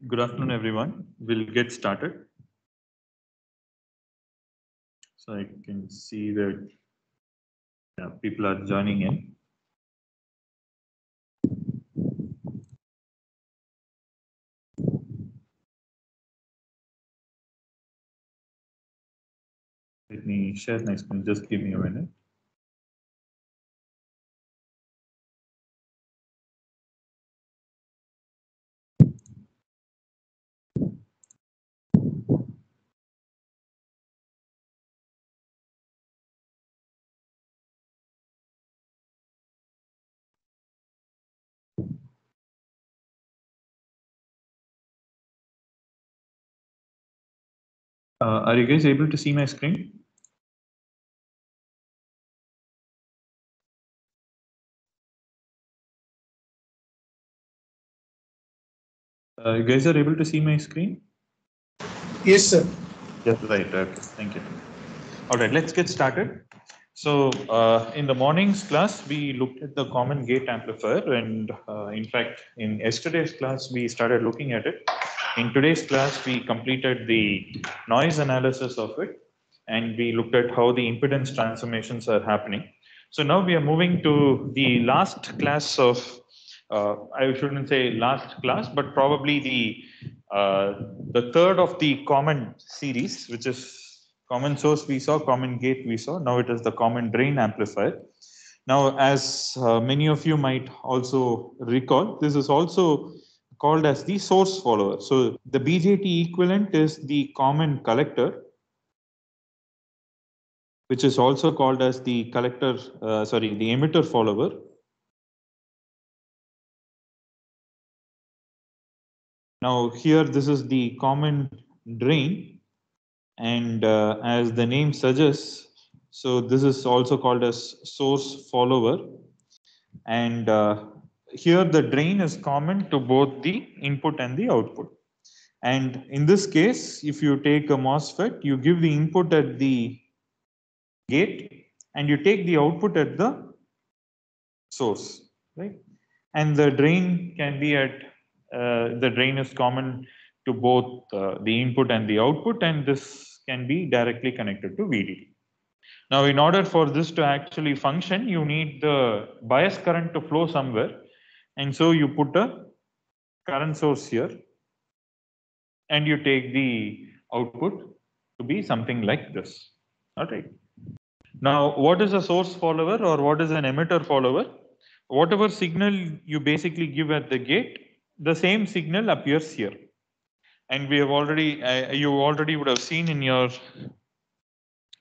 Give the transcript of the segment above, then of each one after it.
Good afternoon, everyone. We'll get started. So I can see that people are joining in. Let me share my screen. Just give me a minute. Are you guys able to see my screen? You guys are able to see my screen? Yes, sir. Yes, right. Okay, thank you. All right, let's get started. So in the morning's class, we looked at the common gate amplifier, and in fact, in yesterday's class, we started looking at it. In today's class, we completed the noise analysis of it, and we looked at how the impedance transformations are happening. So now we are moving to the last class of, I shouldn't say last class, but probably the third of the common series, which is common source we saw, common gate we saw. Now it is the common drain amplifier. Now, as many of you might also recall, this is also called as the source follower. So the BJT equivalent is the common collector, which is also called as the collector, the emitter follower. Now here, this is the common drain, and as the name suggests, so this is also called as source follower. And here the drain is common to both the input and the output. And in this case, if you take a MOSFET, you give the input at the gate and you take the output at the source, right? And the drain can be at, the drain is common to both the input and the output, and this can be directly connected to VDD. Now, in order for this to actually function, you need the bias current to flow somewhere. And so you put a current source here and you take the output to be something like this. All right. Now, what is a source follower or what is an emitter follower? Whatever signal you basically give at the gate, the same signal appears here. And we have already, you already would have seen in your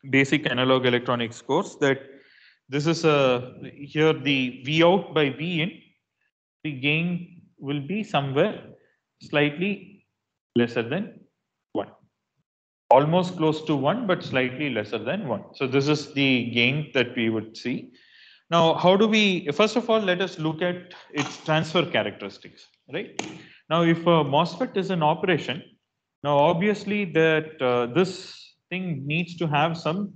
basic analog electronics course that this is here the V out by V in, the gain will be somewhere slightly lesser than 1. Almost close to 1, but slightly lesser than 1. So this is the gain that we would see. Now, how do we, first of all, let us look at its transfer characteristics, right? Now, if a MOSFET is in operation, now obviously that this thing needs to have some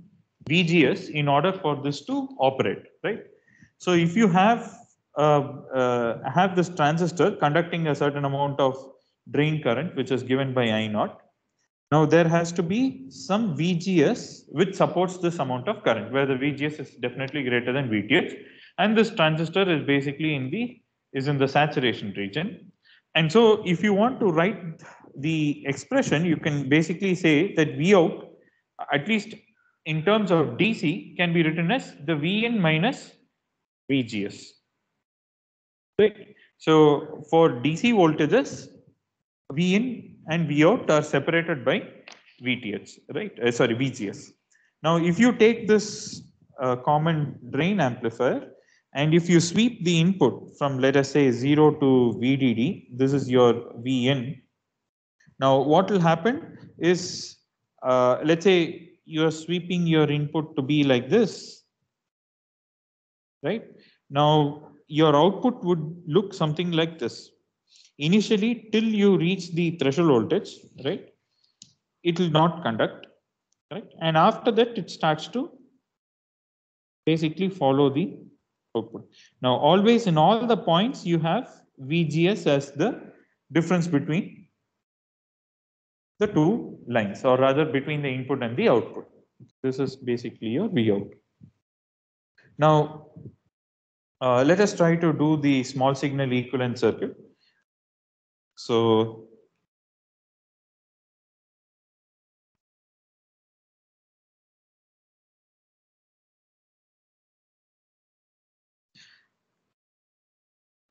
VGS in order for this to operate, right? So if you have this transistor conducting a certain amount of drain current, which is given by I naught, now there has to be some VGS which supports this amount of current, where the VGS is definitely greater than VTH, and this transistor is basically in the saturation region. And so if you want to write the expression, you can basically say that V out, at least in terms of DC, can be written as the Vin minus VGS. Right? So for DC voltages, Vin and Vout are separated by VTH, right? VGS. Now, if you take this common drain amplifier and if you sweep the input from, let us say, 0 to VDD, this is your Vin. Now, what will happen is, let's say you're sweeping your input to be like this, right? Now, your output would look something like this. Initially, till you reach the threshold voltage, right, it will not conduct, right? And after that, it starts to basically follow the output. Now, always in all the points, you have VGS as the difference between the two lines, or rather between the input and the output. This is basically your Vout. Now, let us try to do the small signal equivalent circuit. So,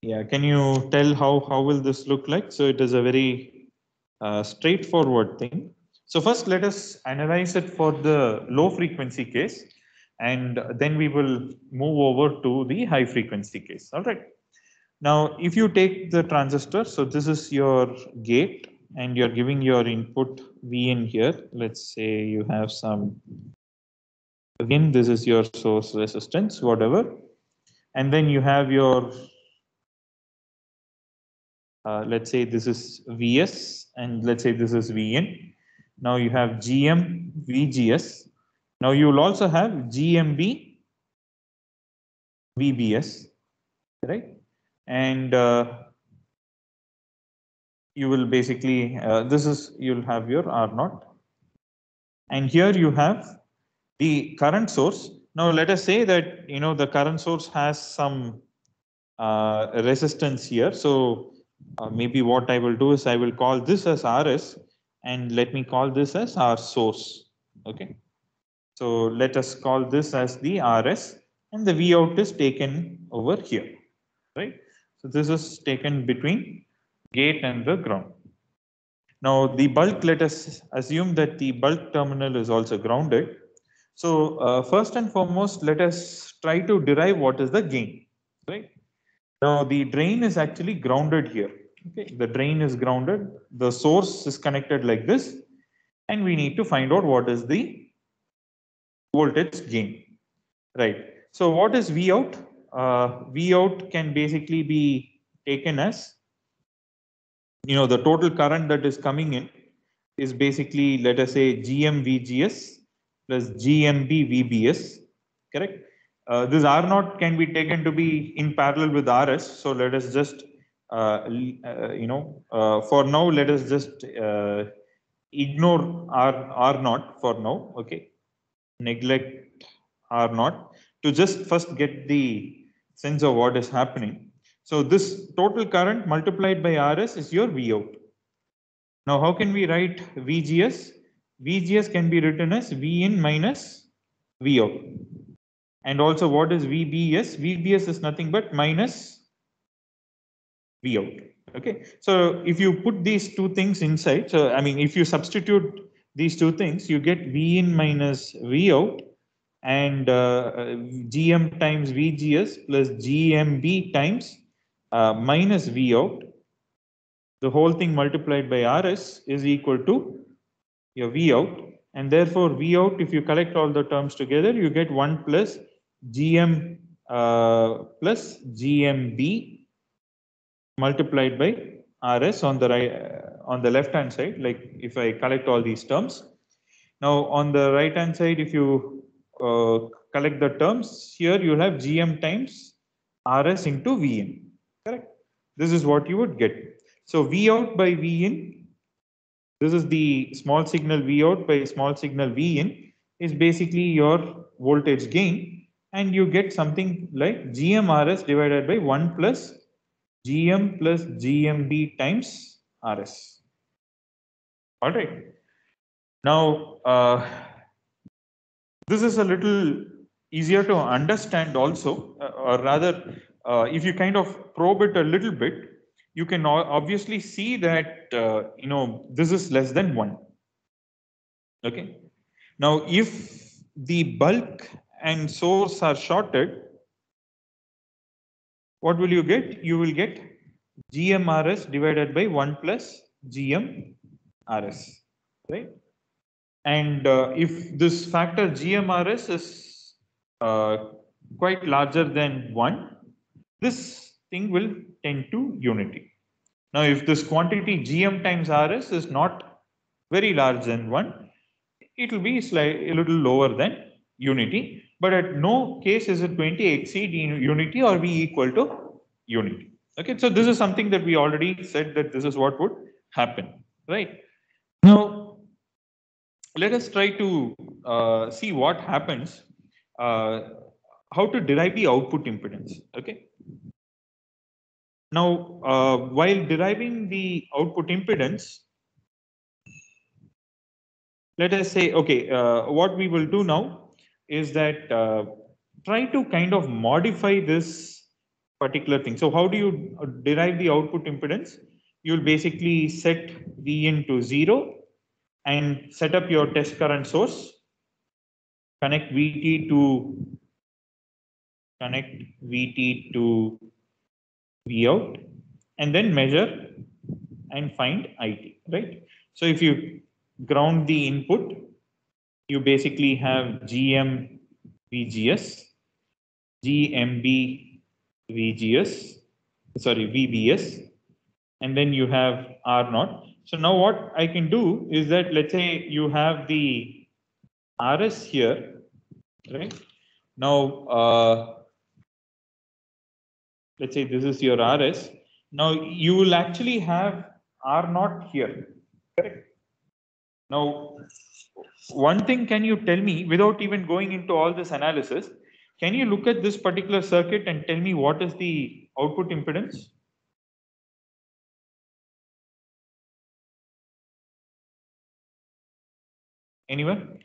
yeah, can you tell how will this look like? So it is a very straightforward thing. So first, let us analyze it for the low frequency case, and then we will move over to the high frequency case. All right. Now, if you take the transistor, so this is your gate, and you're giving your input V in here. Let's say you have some, again, this is your source resistance, whatever. And then you have your, let's say this is Vs, and let's say this is Vn. Now you have Gm, Vgs. Now you will also have GMB, VBS, right? And you will basically, you'll have your R0. And here you have the current source. Now let us say that, the current source has some resistance here. So maybe what I will do is I will call this as RS, and let me call this as our source. Okay. So let us call this as the RS, and the Vout is taken over here, right? So this is taken between gate and the ground. Now the bulk, let us assume that the bulk terminal is also grounded. So first and foremost, let us try to derive what is the gain, right? Now the drain is actually grounded here. Okay, the drain is grounded. The source is connected like this, and we need to find out what is the voltage gain, right? So what is Vout? Vout can basically be taken as, the total current that is coming in is basically, let us say, Gm VGS plus GMB VBS, correct? This R0 can be taken to be in parallel with RS. So let us just, for now, let us just ignore R0 for now. Okay, neglect R0 to just first get the sense of what is happening. So this total current multiplied by RS is your Vout. Now, how can we write VGS? VGS can be written as Vin minus Vout. And also, what is VBS? VBS is nothing but minus Vout. Okay. So if you put these two things inside, so I mean, if you substitute these two things, you get Vin minus Vout and Gm times VGS plus GMB times minus Vout. The whole thing multiplied by RS is equal to your Vout. And therefore, Vout, if you collect all the terms together, you get 1 plus Gm plus GMB multiplied by RS on the right, on the left hand side. Like if I collect all these terms. Now on the right hand side, if you collect the terms, here you have Gm times RS into Vn. Correct. This is what you would get. So Vout by Vin, this is the small signal Vout by small signal Vin, is basically your voltage gain, and you get something like GMRS divided by 1 plus Gm plus GMB times RS. All right. Now, this is a little easier to understand also, or rather, if you kind of probe it a little bit, you can obviously see that, this is less than 1. Okay. Now, if the bulk and source are shorted, what will you get? You will get GMRS divided by 1 plus GMRS, right? And if this factor GMRS is quite larger than 1, this thing will tend to unity. Now, if this quantity Gm times Rs is not very large than 1, it will be a little lower than unity. But at no case is it going to exceed unity or be equal to unity. Okay, so this is something that we already said that this is what would happen, right? Now, let us try to see what happens, how to derive the output impedance. Okay. Now, while deriving the output impedance, let us say, okay, what we will do now is that try to kind of modify this particular thing. So how do you derive the output impedance? You'll basically set Vin to 0 and set up your test current source, connect VT to Vout, and then measure and find IT, right? So if you ground the input, you basically have GM VGS, GMB VBS, and then you have R0. So now what I can do is that, let's say you have the RS here, right? Now, let's say this is your RS. Now you will actually have R0 here, correct? Now, one thing, can you tell me, without even going into all this analysis, can you look at this particular circuit and tell me what is the output impedance? Anyone?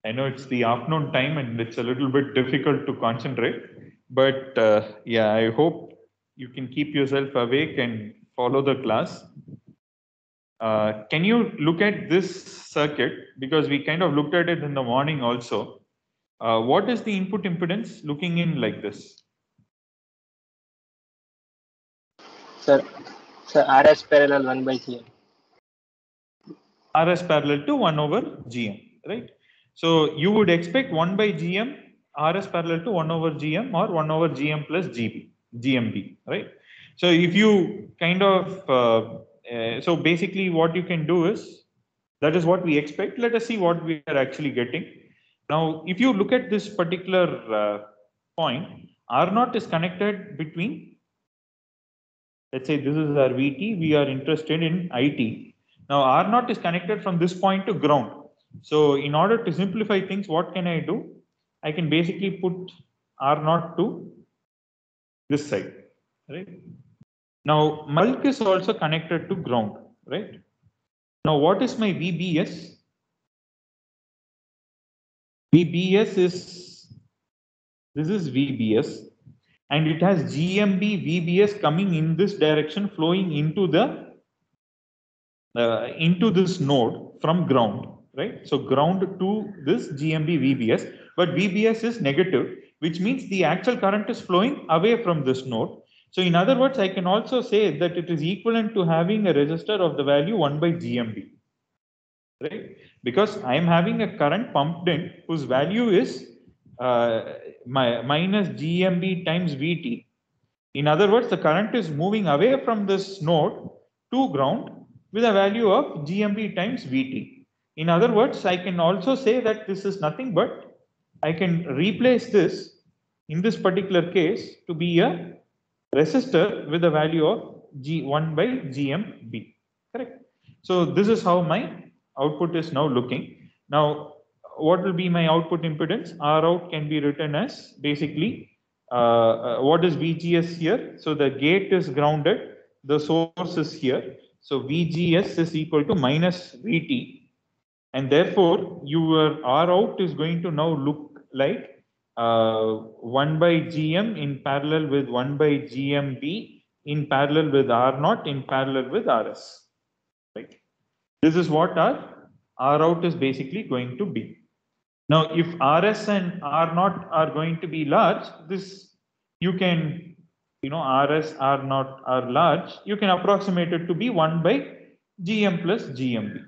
I know it's the afternoon time and it's a little bit difficult to concentrate, but yeah, I hope you can keep yourself awake and follow the class. Can you look at this circuit? Because we kind of looked at it in the morning also. What is the input impedance looking in like this? Sir, RS parallel 1 by GM. RS parallel to 1 over GM, right? So you would expect 1 by GM, RS parallel to 1 over GM or 1 over GM plus GMB, right? So if you kind of, so basically what you can do is, that is what we expect. Let us see what we are actually getting. Now, if you look at this particular point, R0 is connected between, let's say this is our VT, we are interested in IT. Now R0 is connected from this point to ground. So in order to simplify things, what can I do? I can basically put R0 to this side, right? Now bulk is also connected to ground, right? Now what is my VBS? VBS is, this is VBS, and it has GMB VBS coming in this direction, flowing into the into this node from ground, right? So ground to this GMB VBS, but VBS is negative, which means the actual current is flowing away from this node. So in other words, I can also say that it is equivalent to having a resistor of the value 1 by GMB, right? Because I am having a current pumped in whose value is minus GMB times VT. In other words, the current is moving away from this node to ground with a value of GMB times VT. In other words, I can also say that this is nothing but I can replace this in this particular case to be a resistor with a value of G1 by GMB. Correct. So this is how my output is now looking. Now, what will be my output impedance? R out can be written as basically what is VGS here? So the gate is grounded, the source is here. So VGS is equal to minus VT. And therefore, your R out is going to now look like 1 by GM in parallel with 1 by GMB in parallel with R0 in parallel with RS. Right? This is what our R out is basically going to be. Now, if RS and R0 are going to be large, this you can, RS, R0 are large, you can approximate it to be 1 by GM plus GMB.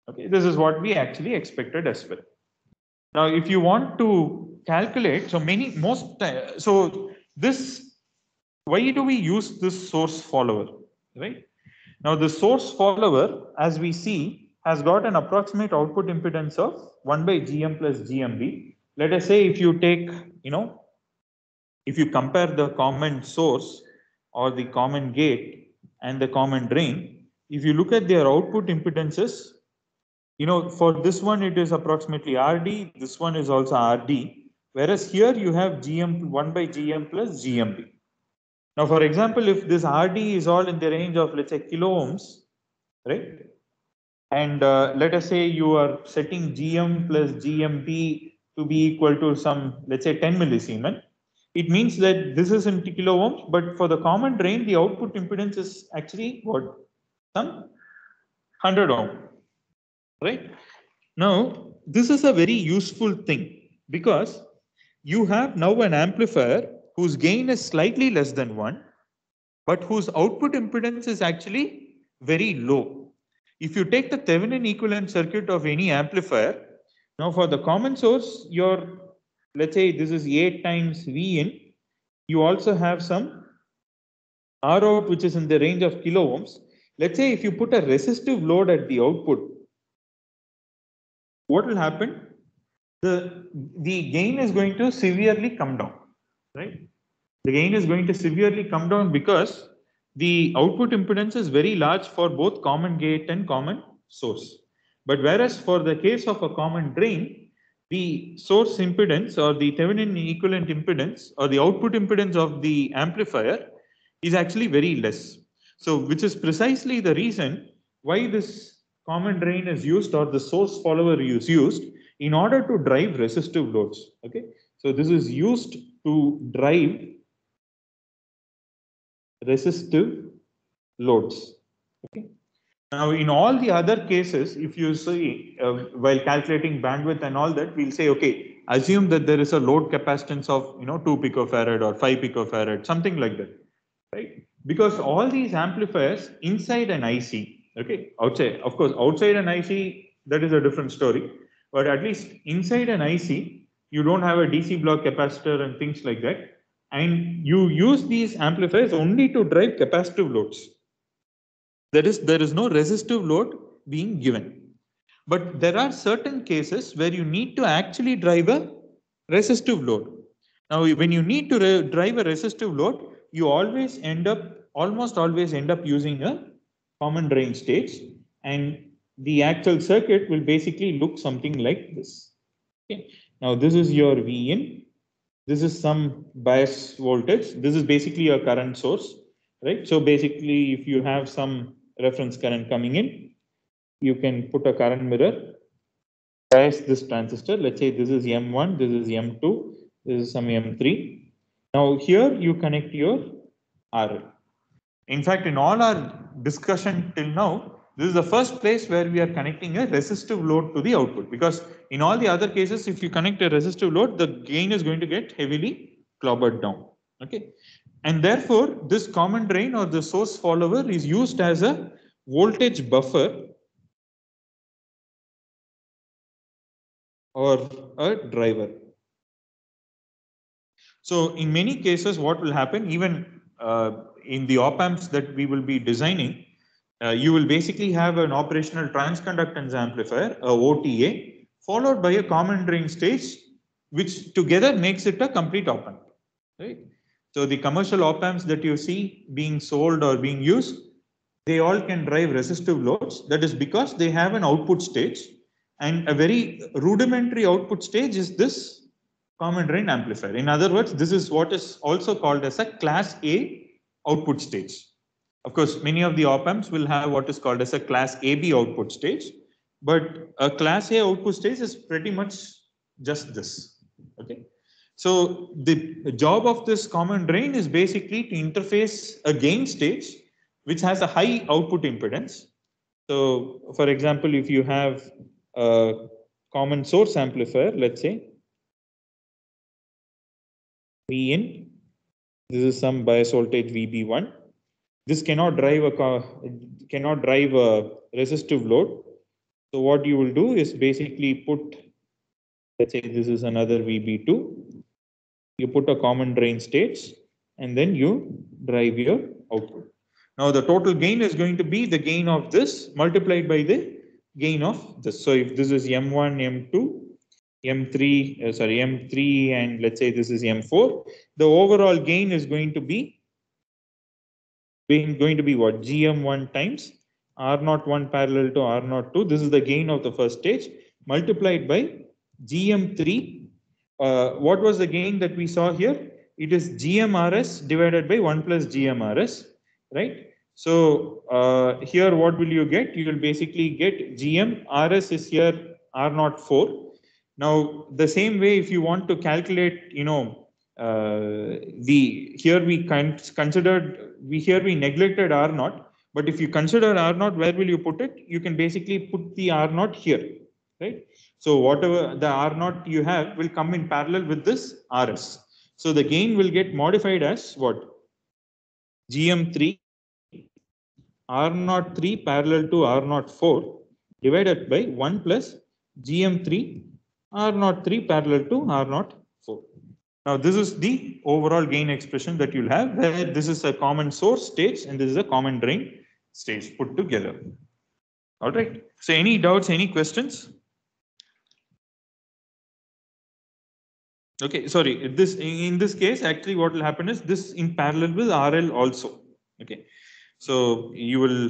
Okay, this is what we actually expected as well. Now, if you want to calculate, so this, why do we use this source follower, right? Now, the source follower, as we see, has got an approximate output impedance of 1 by GM plus GMB. Let us say if you take, if you compare the common source or the common gate and the common drain, if you look at their output impedances, for this one it is approximately RD, this one is also RD, whereas here you have GM 1 by GM plus GMB. Now, for example, if this RD is all in the range of, let's say, kilo ohms, right? And let us say you are setting GM plus GMB to be equal to some, let's say, 10 millisiemens. It means that this is in kilo ohms, but for the common drain, the output impedance is actually what? Some 100 ohm, right? Now, this is a very useful thing because you have now an amplifier whose gain is slightly less than 1, but whose output impedance is actually very low. If you take the Thevenin equivalent circuit of any amplifier, now for the common source, let's say this is 8 times V in, you also have some R out which is in the range of kilo ohms. Let's say if you put a resistive load at the output, what will happen? The gain is going to severely come down, right? The gain is going to severely come down because the output impedance is very large for both common gate and common source. But whereas for the case of a common drain, the source impedance or the Thevenin equivalent impedance or the output impedance of the amplifier is actually very less. So which is precisely the reason why this common drain is used or the source follower is used in order to drive resistive loads. Okay, so this is used to drive resistive loads. Okay. Now, in all the other cases, if you see while calculating bandwidth and all that, we'll say, okay, assume that there is a load capacitance of 2 picofarad or 5 picofarad, something like that, right? Because all these amplifiers inside an IC, okay, outside, of course, outside an IC, that is a different story. But at least inside an IC, you don't have a DC block capacitor and things like that. And you use these amplifiers only to drive capacitive loads. There is no resistive load being given. But there are certain cases where you need to actually drive a resistive load. Now, when you need to drive a resistive load, you almost always end up using a common drain stage, and the actual circuit will basically look something like this. Okay. Now, this is your V in. This is some bias voltage. This is basically a current source, right? So basically, if you have some reference current coming in, you can put a current mirror, bias this transistor. Let's say this is M1, this is M2, this is some M3. Now here you connect your RL. In fact, in all our discussion till now, this is the first place where we are connecting a resistive load to the output, because in all the other cases, if you connect a resistive load, the gain is going to get heavily clobbered down. Okay. And therefore, this common drain or the source follower is used as a voltage buffer or a driver. So in many cases, what will happen, even in the op amps that we will be designing, you will basically have an operational transconductance amplifier, a OTA, followed by a common drain stage, which together makes it a complete op amp. Right? So the commercial op amps that you see being sold or being used, they all can drive resistive loads. That is because they have an output stage, and a very rudimentary output stage is this common drain amplifier. In other words, this is what is also called as a class A output stage. Of course, many of the op amps will have what is called as a class AB output stage, but a class A output stage is pretty much just this. Okay. So the job of this common drain is basically to interface a gain stage which has a high output impedance. So for example, if you have a common source amplifier, let's say V in, this is some bias voltage VB1. This cannot drive a resistive load. So what you will do is basically put, let's say this is another VB2. You put a common drain stage and then you drive your output. Now the total gain is going to be the gain of this multiplied by the gain of this. So if this is M1, M2, M3 and let's say this is M4, the overall gain is going to be what? GM1 times R01 parallel to R02. This is the gain of the first stage multiplied by GM3. What was the gain that we saw here? It is GMRS divided by 1 plus GMRS, right? So here what will you get? You will basically get GMRS is here R04. Now the same way, if you want to calculate, here we neglected R0, but if you consider R0, where will you put it? You can basically put the R0 here, right? So whatever the R0 you have will come in parallel with this RS. So the gain will get modified as what? GM3 R03 parallel to R04 divided by 1 plus GM3 R03 parallel to R04. Now this is the overall gain expression that you'll have, where this is a common source stage and this is a common drain stage put together. All right. So any doubts, any questions? Okay, sorry. In this case, actually, what will happen is this in parallel with RL also. Okay, so you will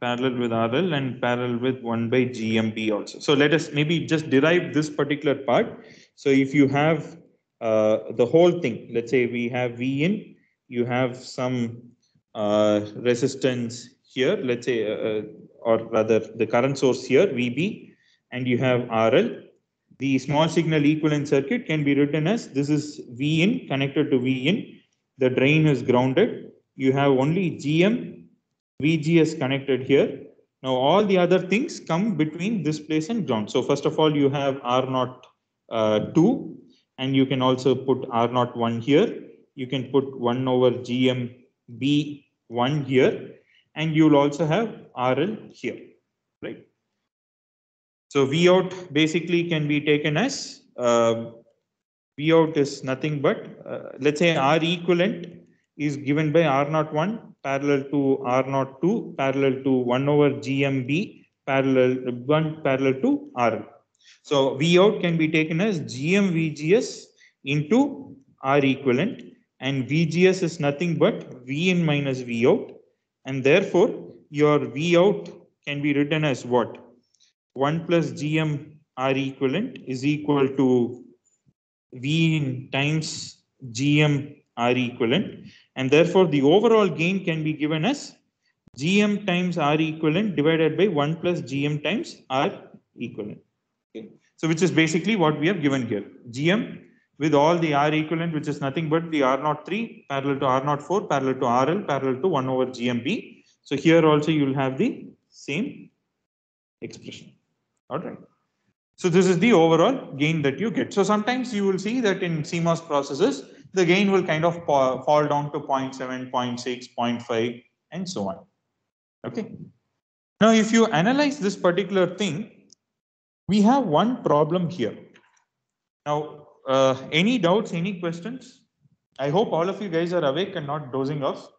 parallel with RL and parallel with 1 by GMB also. So let us maybe just derive this particular part. So if you have the whole thing, let's say we have V in, you have some resistance here, let's say, or rather the current source here, VB, and you have RL. The small signal equivalent circuit can be written as this is V in connected to V in. The drain is grounded. You have only GM VGS connected here. Now all the other things come between this place and ground. So first of all, you have R02, and you can also put R01 here. You can put 1 over GMB1 here, and you'll also have RL here, right? So V out basically can be taken as V out is nothing but let's say R equivalent is given by R01 parallel to R02 parallel to 1 over GMB parallel to RL. So V out can be taken as GM VGS into R equivalent, and VGS is nothing but V in minus V out, and therefore your V out can be written as what? 1 plus GM R equivalent is equal to V in times GM R equivalent, and therefore the overall gain can be given as GM times R equivalent divided by 1 plus GM times R equivalent. Okay. So which is basically what we have given here. GM with all the R equivalent, which is nothing but the R03 parallel to R04 parallel to RL parallel to 1 over GMB. So here also you will have the same expression. All right. So this is the overall gain that you get. So sometimes you will see that in CMOS processes, the gain will kind of fall down to 0.7, 0.6, 0.5, and so on. Okay. Now, if you analyze this particular thing, we have one problem here. Now, any doubts, any questions? I hope all of you guys are awake and not dozing off.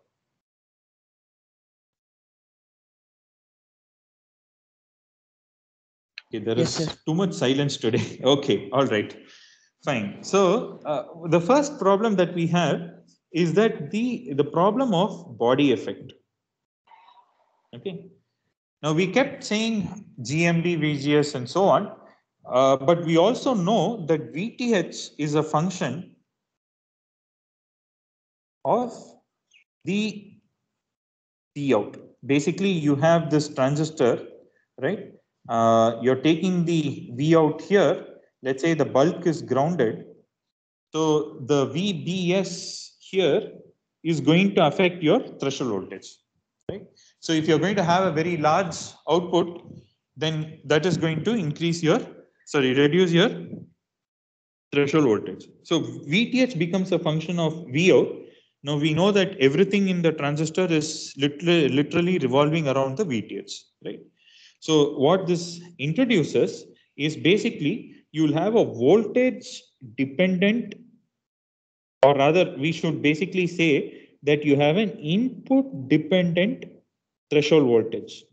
Okay, there is too much silence today. Okay, all right, fine. So the first problem that we have is that the problem of body effect. Okay. Now we kept saying GMD, VGS, and so on, but we also know that VTH is a function of the P out. Basically, you have this transistor, right? You're taking the V out here. Let's say the bulk is grounded. So the VBS here is going to affect your threshold voltage, right? So if you're going to have a very large output, then that is going to reduce your threshold voltage. So VTH becomes a function of V out. Now we know that everything in the transistor is literally revolving around the VTH, right? So what this introduces is basically you'll have a voltage dependent, or rather we should basically say that you have an input dependent threshold voltage.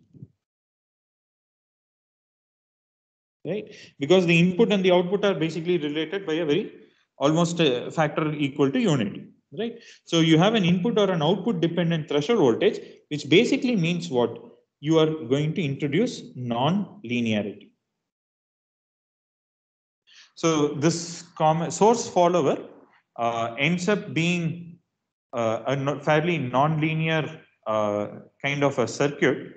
right? Because the input and the output are basically related by a very almost a factor equal to unity, right? So you have an input or an output dependent threshold voltage, which basically means what? You are going to introduce non-linearity. So this source follower ends up being a fairly non-linear kind of a circuit,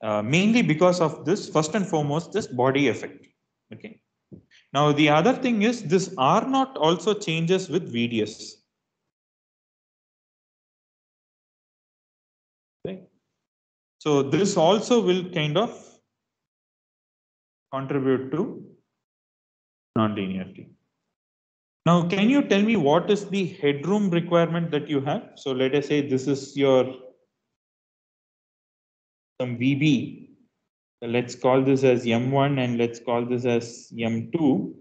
mainly because of this, first and foremost, this body effect. Okay. Now the other thing is this R naught also changes with VDS. Okay. So this also will kind of contribute to non-linearity. Now, can you tell me what is the headroom requirement that you have? So let us say this is your some VB. Let's call this as M1 and let's call this as M2.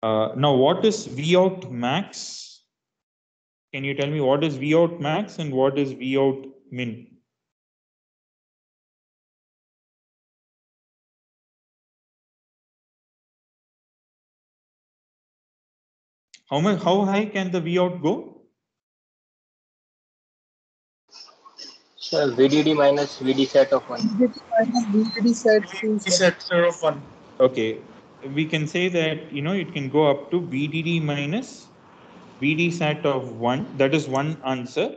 Now, what is V out max? Can you tell me what is V out max and what is V out min? How high can the V out go? So VDD minus VD set of 1. VDD set of 1. Okay, we can say that it can go up to VDD minus VD sat of 1. That is one answer,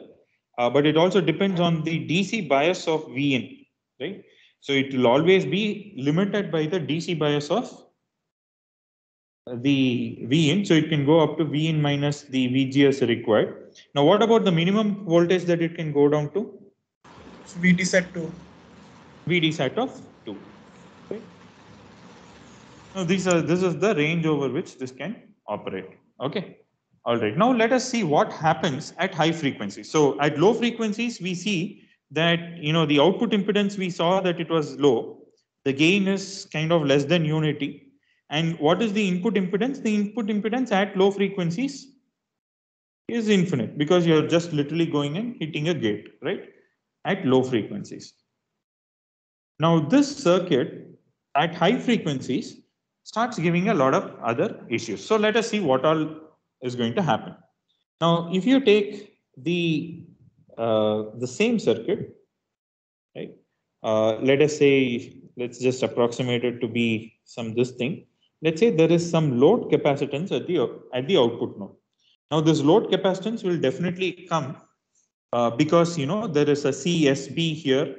but it also depends on the DC bias of Vin, right? So it will always be limited by the DC bias of the Vin. So it can go up to Vin minus the VGS required. Now, what about the minimum voltage that it can go down to? VD set 2. VD sat of 2. Right? Now, this is the range over which this can operate. Okay. All right. Now let us see what happens at high frequencies. So at low frequencies, we see that the output impedance, we saw that it was low. The gain is kind of less than unity. And what is the input impedance? The input impedance at low frequencies is infinite because you're just literally going and hitting a gate, right? At low frequencies. Now this circuit at high frequencies starts giving a lot of other issues. So let us see what all is going to happen. Now, if you take the same circuit, right? Let us say, let's just approximate it to be this thing. Let's say there is some load capacitance at the output node. Now, this load capacitance will definitely come because there is a CSB here,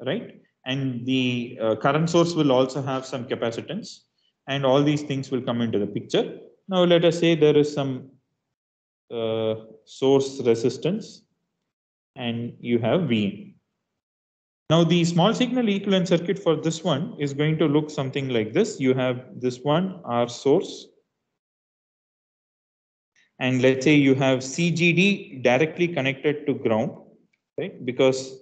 right? And the current source will also have some capacitance, and all these things will come into the picture. Now, let us say there is some source resistance, and you have Vin. Now, the small signal equivalent circuit for this one is going to look something like this. You have this one, R source. And let's say you have CGD directly connected to ground, right? Because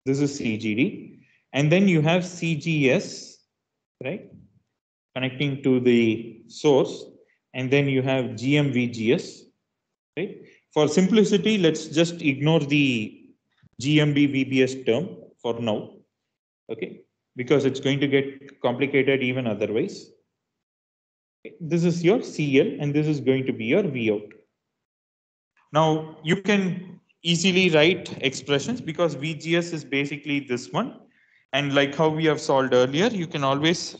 this is CGD. And then you have CGS, right? Connecting to the source. And then you have GMVGS, right? For simplicity, let's just ignore the GMB VBS term for now, okay? Because it's going to get complicated even otherwise. This is your CL and this is going to be your V out. Now you can easily write expressions because VGS is basically this one. And like how we have solved earlier, you can always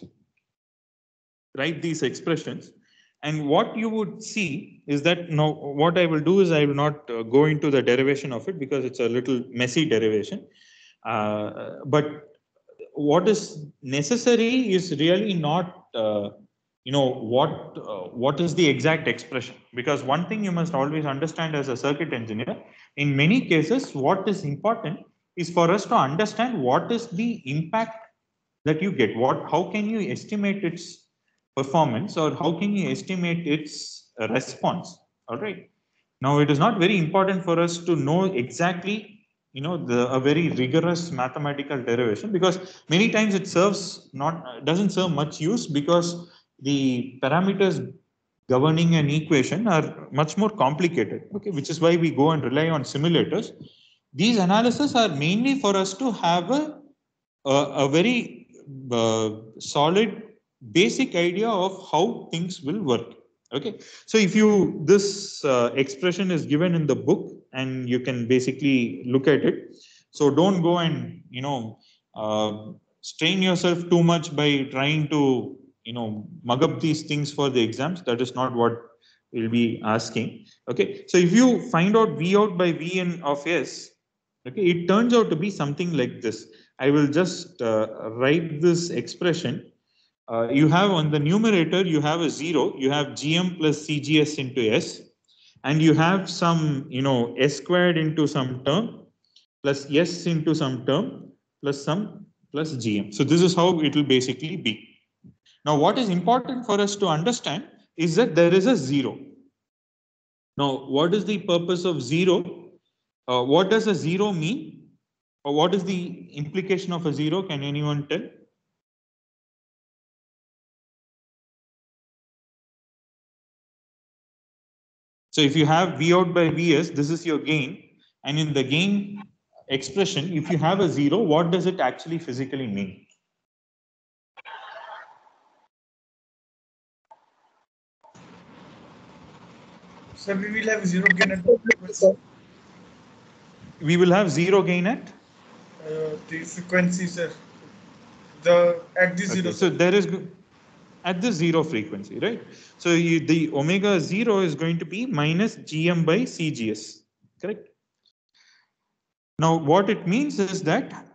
write these expressions. And what you would see is that now what I will do is I will not go into the derivation of it because it's a little messy derivation. But what is necessary is really not, what is the exact expression. Because one thing you must always understand as a circuit engineer, in many cases, what is important is for us to understand what is the impact that you get. How can you estimate its performance or how can you estimate its response? All right. Now, it is not very important for us to know exactly a very rigorous mathematical derivation because many times it doesn't serve much use because the parameters governing an equation are much more complicated, okay, which is why we go and rely on simulators. These analyses are mainly for us to have a very solid basic idea of how things will work. Okay, so if this expression is given in the book and you can basically look at it. So don't go and strain yourself too much by trying to mug up these things for the exams. That is not what we'll be asking. Okay, so if you find out V out by Vn of S, okay, it turns out to be something like this. I will just write this expression. You have on the numerator, you have a 0, you have Gm plus Cgs into S, and you have some, S squared into some term, plus S into some term, plus some, plus Gm. So this is how it will basically be. Now, what is important for us to understand is that there is a 0. Now, what is the purpose of 0? What does a 0 mean? Or what is the implication of a 0? Can anyone tell? So if you have V out by Vs, this is your gain. And in the gain expression, if you have a 0, what does it actually physically mean? So we will have 0 gain at the frequency. We will have 0 gain at? The frequency, sir. At the 0. So there is at the 0 frequency, right? So the omega 0 is going to be minus Gm by Cgs, correct? Now what it means is that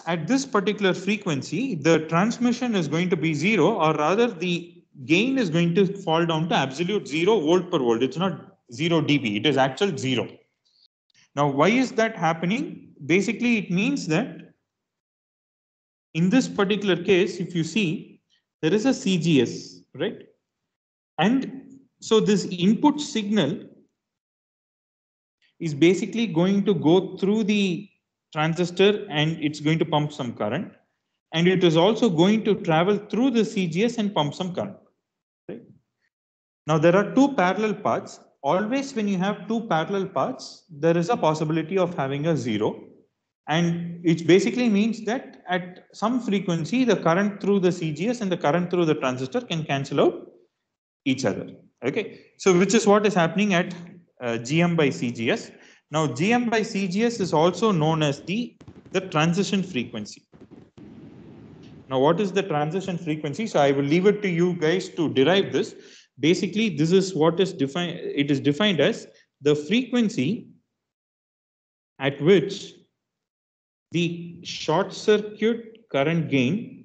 at this particular frequency, the transmission is going to be 0, or rather the gain is going to fall down to absolute 0 volt per volt. It's not 0 dB, it is actual 0. Now why is that happening? Basically it means that in this particular case, if you see, there is a CGS, right? And so this input signal is basically going to go through the transistor and it's going to pump some current. And it is also going to travel through the CGS and pump some current. Right? Now there are two parallel paths. Always when you have two parallel paths, there is a possibility of having a 0. And it basically means that at some frequency, the current through the CGS and the current through the transistor can cancel out each other. Okay, so which is what is happening at Gm by Cgs. Now Gm by Cgs is also known as the transition frequency. Now what is the transition frequency? So I will leave it to you guys to derive this. Basically, this is what is defined. It is defined as the frequency at which the short circuit current gain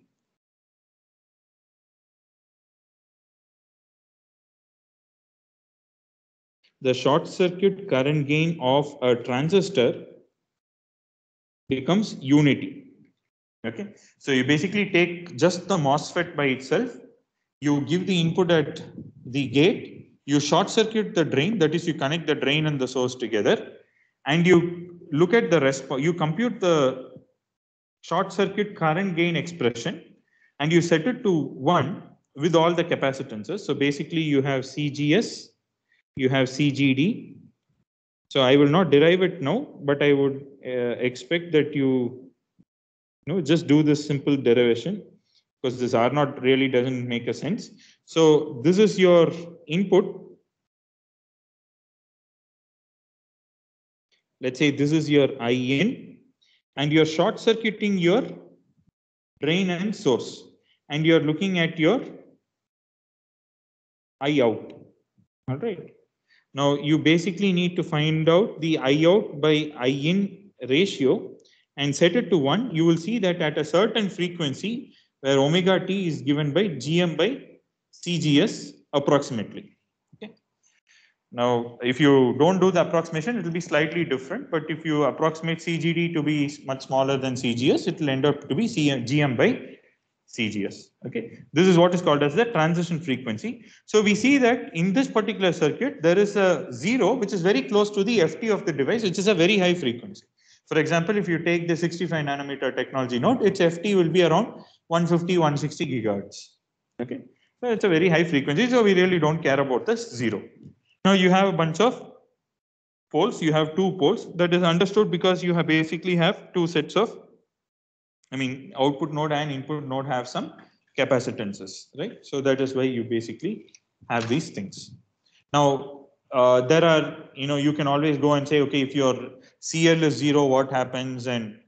of a transistor becomes unity. Okay, so you basically take just the MOSFET by itself, you give the input at the gate, you short circuit the drain, that is you connect the drain and the source together, and you look at the response, you compute the short circuit current gain expression and you set it to 1 with all the capacitances. So basically you have CGS, you have CGD. So I will not derive it now, but I would expect that you just do this simple derivation, because this R naught really doesn't make a sense. So this is your input. Let's say this is your IN, and you're short circuiting your drain and source, and you're looking at your I out. All right. Now you basically need to find out the I out by IN ratio and set it to 1. You will see that at a certain frequency where omega t is given by Gm by Cgs approximately. Okay. Now, if you don't do the approximation, it will be slightly different. But if you approximate CGD to be much smaller than CGS, it will end up to be Gm by CGS. Okay, this is what is called as the transition frequency. So we see that in this particular circuit, there is a 0 which is very close to the FT of the device, which is a very high frequency. For example, if you take the 65 nanometer technology node, its FT will be around 150, 160 gigahertz. Okay, so it's a very high frequency, so we really don't care about this 0. Now you have a bunch of poles, you have 2 poles. That is understood because you have basically have 2 sets of I mean, output node and input node have some capacitances, right? So that is why you basically have these things. Now, there are, you can always go and say, okay, if your CL is 0, what happens, and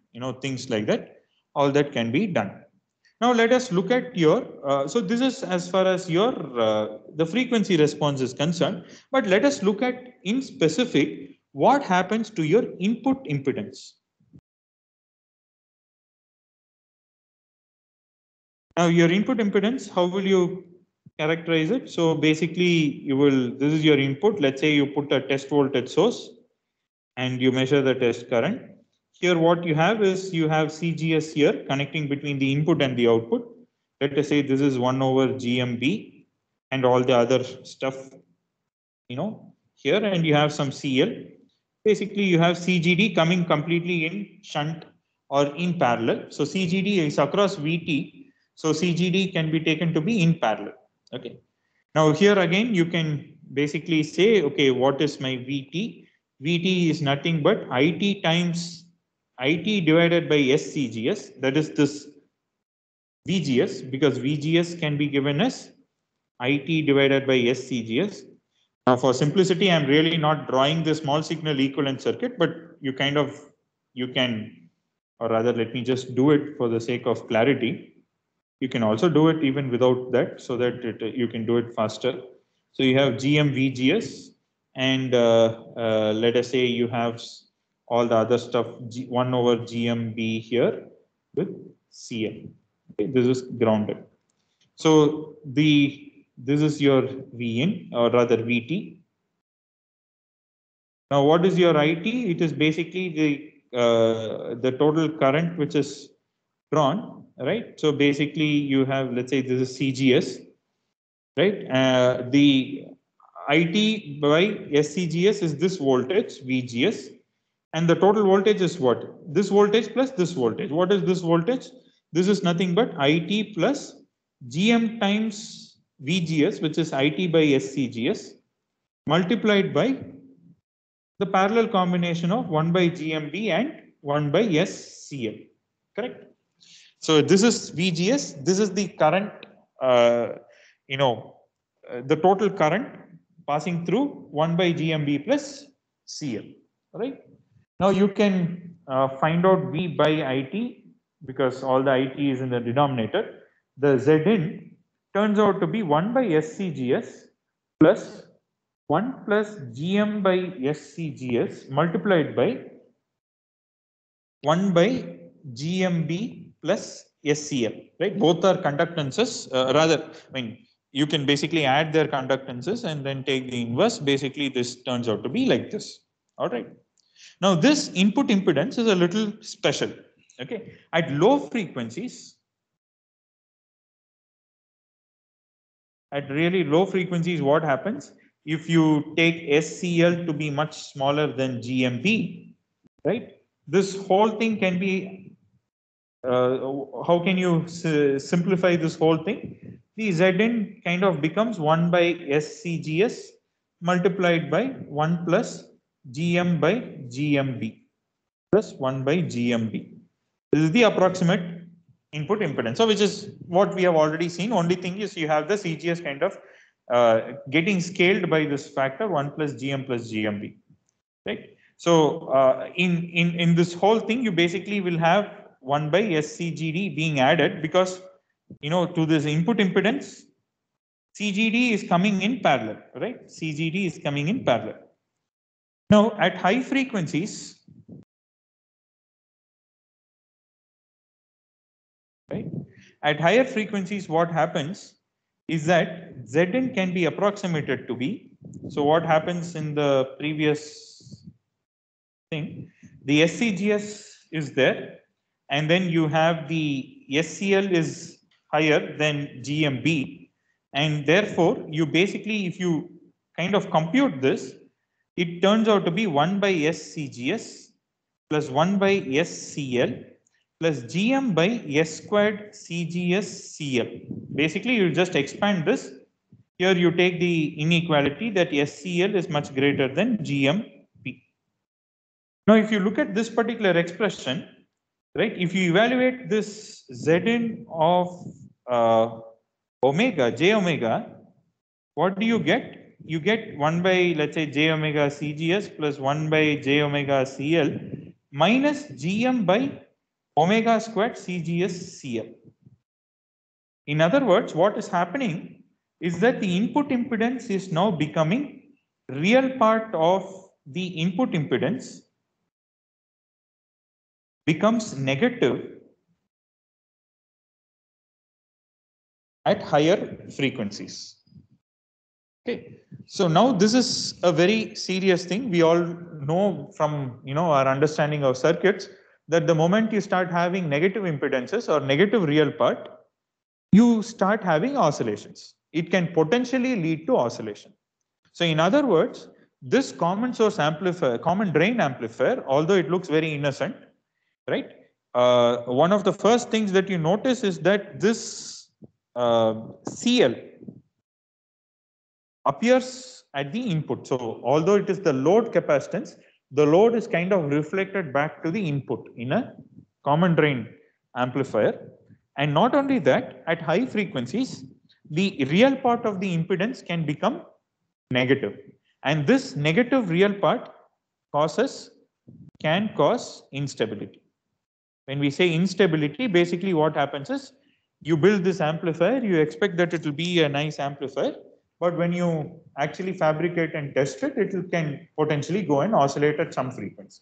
things like that. All that can be done. Now let us look at your, so this is as far as your, the frequency response is concerned, but let us look at in specific what happens to your input impedance. Now your input impedance, how will you characterize it? So basically this is your input. Let's say you put a test voltage source and you measure the test current. Here what you have is you have CGS here connecting between the input and the output. Let us say this is 1 over GMB and all the other stuff, here, and you have some CL. Basically you have CGD coming completely in shunt or in parallel. So CGD is across VT. So CGD can be taken to be in parallel. Okay. Now here again, you can basically say, okay, what is my VT? VT is nothing but IT times IT divided by SCGS. That is this VGS, because VGS can be given as IT divided by SCGS. Now for simplicity, I'm really not drawing the small signal equivalent circuit, but you can, or rather let me just do it for the sake of clarity. You can also do it even without that, so that you can do it faster. So you have GM-VGS, and let us say you have all the other stuff, 1 over GMB here with CM. Okay, this is grounded. So this is your Vin, or rather VT. Now what is your IT? It is basically the total current which is drawn, right? So basically you have, let's say this is CGS, right? The IT by SCGS is this voltage, VGS, and the total voltage is what? This voltage plus this voltage. What is this voltage? This is nothing but IT plus GM times VGS, which is IT by SCGS, multiplied by the parallel combination of 1 by GMB and 1 by SCL, correct? So this is VGS. This is the current, the total current passing through 1 by GMB plus CL, right? Now you can find out V by IT, because all the IT is in the denominator. The Zin turns out to be 1 by SCGS plus 1 plus GM by SCGS multiplied by 1 by GMB plus SCL, right? Both are conductances, you can basically add their conductances and then take the inverse. Basically, this turns out to be like this, all right? Now, this input impedance is a little special, okay? At low frequencies, at really low frequencies, what happens? If you take SCL to be much smaller than GMB, right? This whole thing can be, how can you simplify this whole thing? The Zn kind of becomes 1 by SCGS multiplied by 1 plus GM by GMB plus 1 by GMB. This is the approximate input impedance. So which is what we have already seen. Only thing is you have the CGS kind of getting scaled by this factor 1 plus GM plus GMB, right? So in this whole thing, you basically will have 1 by SCGD being added, because to this input impedance, CGD is coming in parallel, right? CGD is coming in parallel. Now at high frequencies, right? At higher frequencies, what happens is that Zn can be approximated to be. So what happens in the previous thing? The SCGS is there, and then you have the SCL is higher than GMB, and therefore you basically, if you kind of compute this, it turns out to be 1 by SCGS plus 1 by SCL plus GM by S squared CGS CL. Basically, you just expand this. Here you take the inequality that SCL is much greater than GMP. Now, if you look at this particular expression, right? If you evaluate this Zn of omega, j omega, what do you get? You get 1 by, let's say, j omega CGS plus 1 by j omega CL minus GM by omega squared CGS CL. In other words, what is happening is that the input impedance is now becoming real part of the input impedance becomes negative at higher frequencies. Okay, so now this is a very serious thing. We all know from our understanding of circuits that the moment you start having negative impedances or negative real part, you start having oscillations. It can potentially lead to oscillation. So in other words, this common source amplifier, common drain amplifier, although it looks very innocent, right? One of the first things that you notice is that this CL appears at the input. So although it is the load capacitance, the load is kind of reflected back to the input in a common drain amplifier. And not only that, at high frequencies, the real part of the impedance can become negative. And this negative real part can cause instability. When we say instability, basically what happens is you build this amplifier, you expect that it will be a nice amplifier, but when you actually fabricate and test it, it can potentially go and oscillate at some frequency.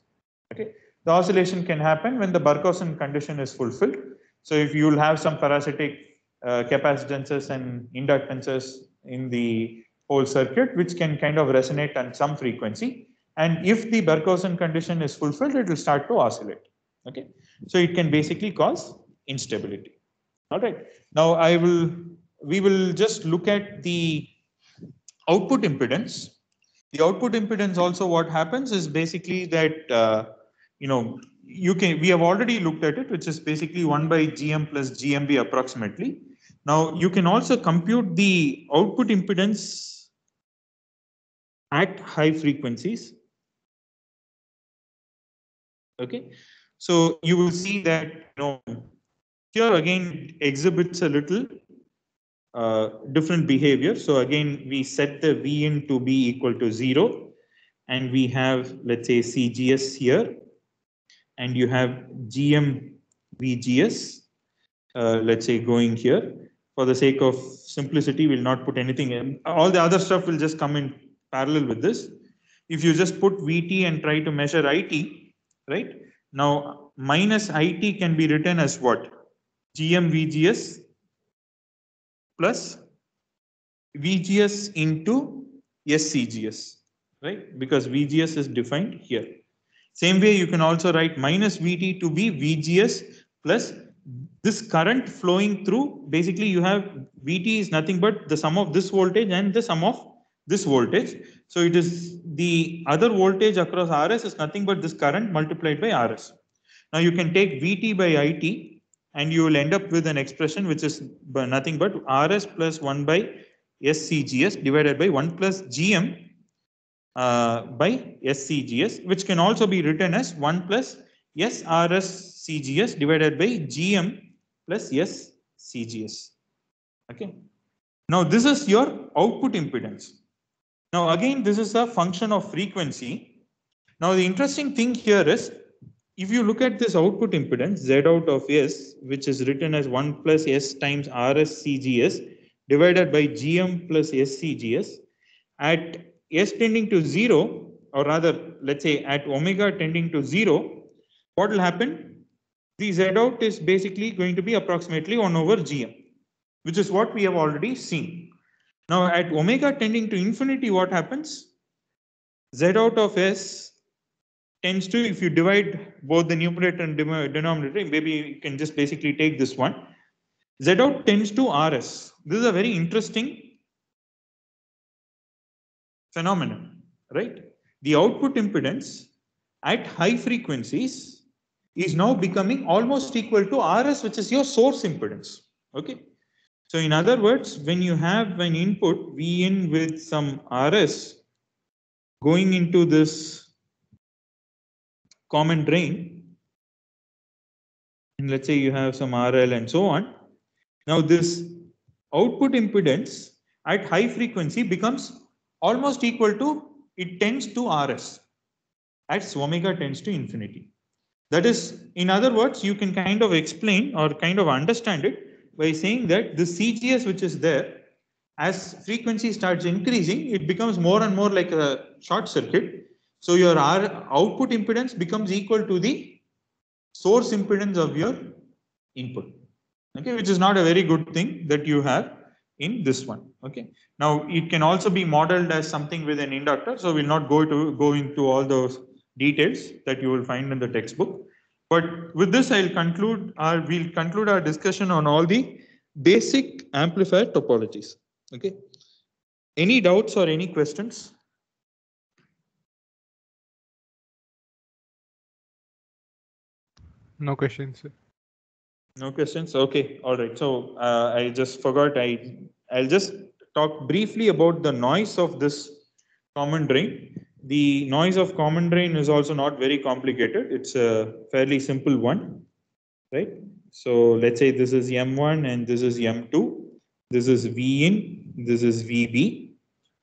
Okay, the oscillation can happen when the Barkhausen condition is fulfilled. So if you will have some parasitic capacitances and inductances in the whole circuit, which can kind of resonate at some frequency, and if the Barkhausen condition is fulfilled, it will start to oscillate. Okay, so it can basically cause instability. All right. Now we will just look at the output impedance. The output impedance also, what happens is basically that we have already looked at it, which is basically 1 by GM plus GMB approximately. Now you can also compute the output impedance at high frequencies. Okay, so you will see that here again exhibits a little different behavior. So again, we set the V in to be equal to 0, and we have, let's say, CGS here, and you have GM VGS, let's say, going here. For the sake of simplicity, we'll not put anything in. All the other stuff will just come in parallel with this. If you just put VT and try to measure IT, right? Now, minus IT can be written as what? GM VGS plus VGS into SCGS, right? Because VGS is defined here. Same way, you can also write minus VT to be VGS plus this current flowing through. Basically, you have VT is nothing but the sum of this voltage and the sum of this voltage. So it is the other voltage across RS is nothing but this current multiplied by RS. Now you can take VT by IT and you will end up with an expression which is nothing but RS plus 1 by SCGS divided by 1 plus GM by SCGS, which can also be written as 1 plus SRS-CGS divided by GM plus SCGS. Okay. Now this is your output impedance. Now again, this is a function of frequency. Now the interesting thing here is, if you look at this output impedance, Z out of S, which is written as 1 plus S times RS-CGS divided by GM plus SCGS, at S tending to 0, or rather, let's say at omega tending to 0, what will happen? The Z out is basically going to be approximately 1 over GM, which is what we have already seen. Now at omega tending to infinity, what happens? Z out of S tends to, if you divide both the numerator and denominator, maybe you can just basically take this one. Z out tends to RS. This is a very interesting phenomenon, right? The output impedance at high frequencies is now becoming almost equal to RS, which is your source impedance. Okay. So in other words, when you have an input Vin with some RS going into this common drain, and let's say you have some RL and so on. Now this output impedance at high frequency becomes almost equal to, it tends to RS as omega tends to infinity. That is, in other words, you can kind of explain or kind of understand it by saying that the CGS which is there, as frequency starts increasing, it becomes more and more like a short circuit. So your output impedance becomes equal to the source impedance of your input. Okay, which is not a very good thing that you have in this one. Okay, now it can also be modeled as something with an inductor. So we'll not go into all those details that you will find in the textbook. But with this, we'll conclude our discussion on all the basic amplifier topologies. Okay. Any doubts or any questions? No questions, sir. No questions. Okay. All right. So I just forgot. I'll just talk briefly about the noise of this common drain. The noise of common drain is also not very complicated. It's a fairly simple one, right? So let's say this is M1 and this is M2. This is V in, this is VB.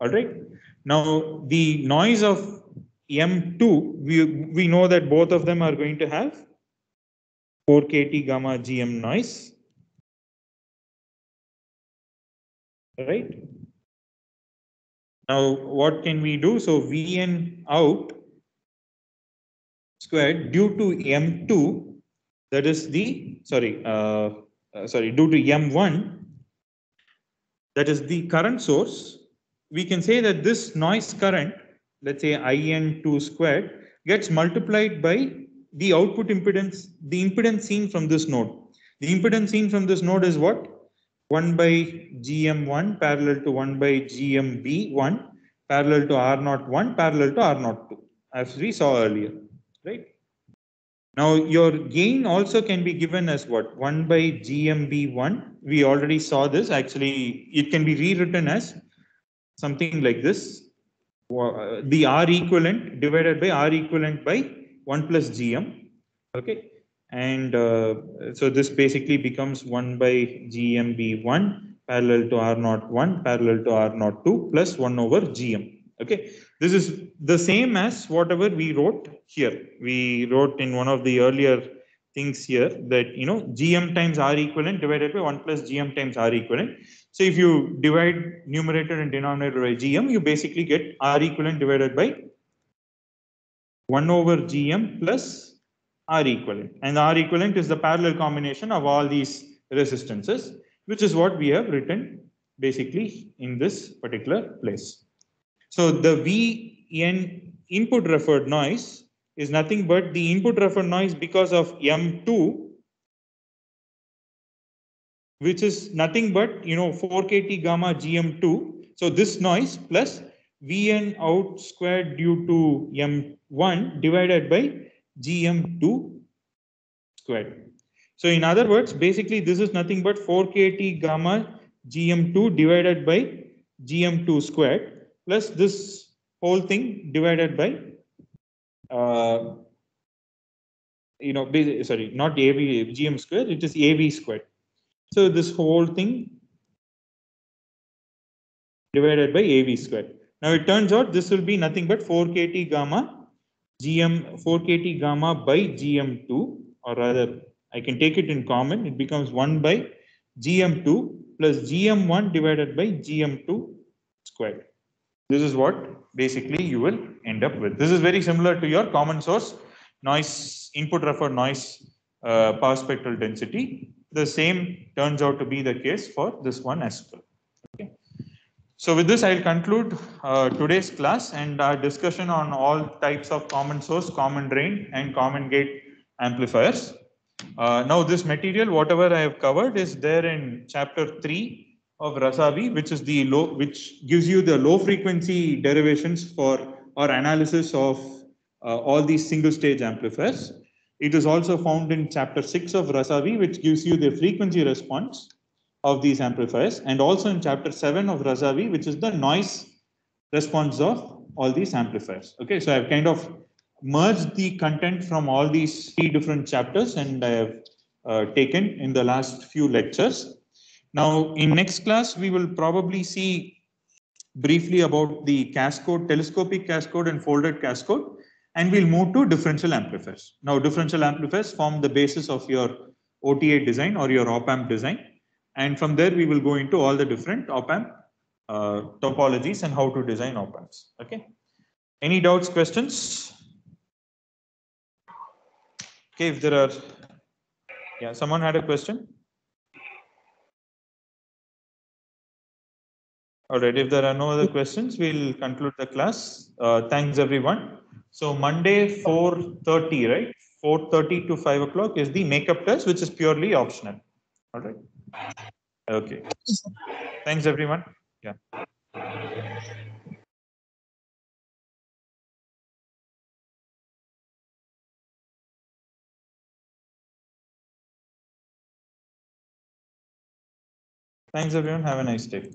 All right. Now the noise of M2, we know that both of them are going to have 4 kT gamma GM noise. Right. Now what can we do? So Vn out squared due to M2, that is the due to M1, that is the current source. We can say that this noise current, let's say IN2 squared, gets multiplied by the output impedance, the impedance seen from this node. The impedance seen from this node is what? 1 by GM1 parallel to 1 by GMB1 parallel to R01 parallel to R02, as we saw earlier, right? Now your gain also can be given as what? 1 by GMB1. We already saw this. Actually, it can be rewritten as something like this. The R equivalent divided by R equivalent by 1 plus GM. Okay. And so this basically becomes 1 by GMB1 parallel to R01 parallel to R02 plus 1 over GM. Okay. This is the same as whatever we wrote here. We wrote in one of the earlier things here that, GM times R equivalent divided by 1 plus GM times R equivalent. So if you divide numerator and denominator by GM, you basically get R equivalent divided by 1 over GM plus R equivalent. And R equivalent is the parallel combination of all these resistances, which is what we have written basically in this particular place. So the Vn input referred noise is nothing but the input referred noise because of M2, which is nothing but 4 kT gamma GM2. So this noise plus Vn out squared due to M1 divided by GM2 squared. So in other words, basically this is nothing but 4 kT gamma GM2 divided by GM2 squared plus this whole thing divided by not AV GM squared, it is AV squared. So this whole thing divided by AV squared. Now it turns out this will be nothing but 4 kT gamma GM 4 kT gamma by GM2, or rather I can take it in common. It becomes 1 by GM2 plus GM1 divided by GM2 squared. This is what basically you will end up with. This is very similar to your common source noise, input referred noise power spectral density. The same turns out to be the case for this one as well. Okay. So with this, I'll conclude today's class and our discussion on all types of common source, common drain, and common gate amplifiers. Now this material, whatever I have covered, is there in chapter 3 of Rasavi, which gives you the low frequency derivations for or analysis of all these single stage amplifiers. It is also found in chapter 6 of Rasavi, which gives you the frequency response of these amplifiers, and also in chapter 7 of Rasavi, which is the noise response of all these amplifiers. Okay, so I've kind of merged the content from all these 3 different chapters, and I have taken in the last few lectures. Now, in next class, we will probably see briefly about the cascode, telescopic cascode and folded cascode, and we'll move to differential amplifiers. Now, differential amplifiers form the basis of your OTA design or your op-amp design. And from there, we will go into all the different op-amp topologies and how to design op-amps. Okay. Any doubts, questions? Okay, if there are, yeah, someone had a question? All right, if there are no other questions, we'll conclude the class. Thanks, everyone. So Monday, 4:30, right? 4:30 to 5 o'clock is the makeup test, which is purely optional. All right. Okay. Thanks, everyone. Yeah. Thanks, everyone. Have a nice day.